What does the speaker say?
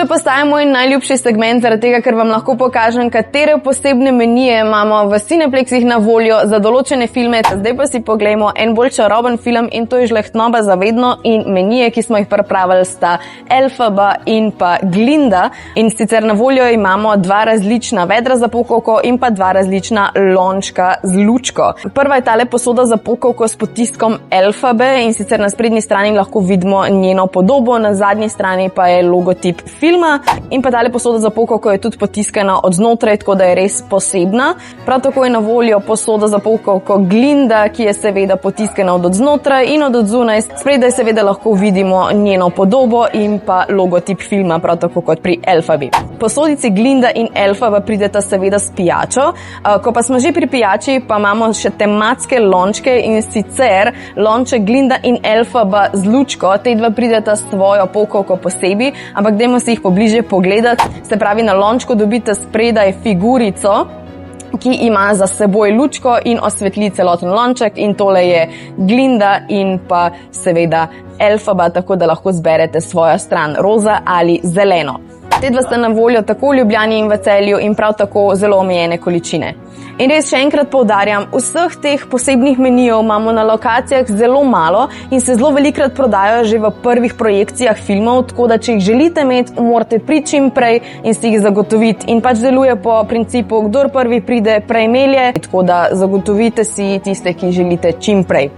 Tole postaja moj najljubši segment, zaradi tega, ker vam lahko pokažem, katere posebne menije imamo v Cineplexih na voljo za določene filme. Zdaj pa si poglejmo en bolj čaroben film in to je Žlehtnoba za vedno in menije, ki smo jih pripravili, sta Elphaba in pa Glinda. In sicer na voljo imamo dva različna vedra za pokovko in pa dva različna lončka z lučko. Prva je tale posoda za pokovko s potiskom Elphabe in sicer na sprednji strani lahko vidimo njeno podobo, na zadnji strani pa je logotip filma in pa tale posoda za pokovko je tudi potiskana od znotraj, tako da je res posebna. Prav tako je na voljo posoda za pokovko Glinda, ki je seveda potiskana od znotraj in od zunaj. Spredaj seveda lahko vidimo njeno podobo in pa logotip filma, prav tako kot pri Elphabi. Posodici Glinda in Elphaba prideta seveda s pijačo. Ko pa smo že pri pijači, pa imamo še tematske lončke in sicer lonček Glinda in Elphaba z lučko. Te dva prideta s svojo pokovko posebej, ampak dajmo si jih pobliže pogledati. Se pravi, na lončku dobite spredaj figurico, ki ima za seboj lučko in osvetli celoten lonček in tole je Glinda in pa seveda Elphaba, tako da lahko zberete svojo stran, roza ali zeleno. Te dva sta na voljo tako v Ljubljani in v Celju in prav tako zelo omejene količine. In res še enkrat poudarjam, vseh teh posebnih menijev imamo na lokacijah zelo malo in se zelo velikrat prodajajo že v prvih projekcijah filmov, tako da če jih želite imeti, morate priti čim prej in si jih zagotoviti. In pač deluje po principu, kdor prvi pride, prej melje, tako da zagotovite si tiste, ki želite čim prej.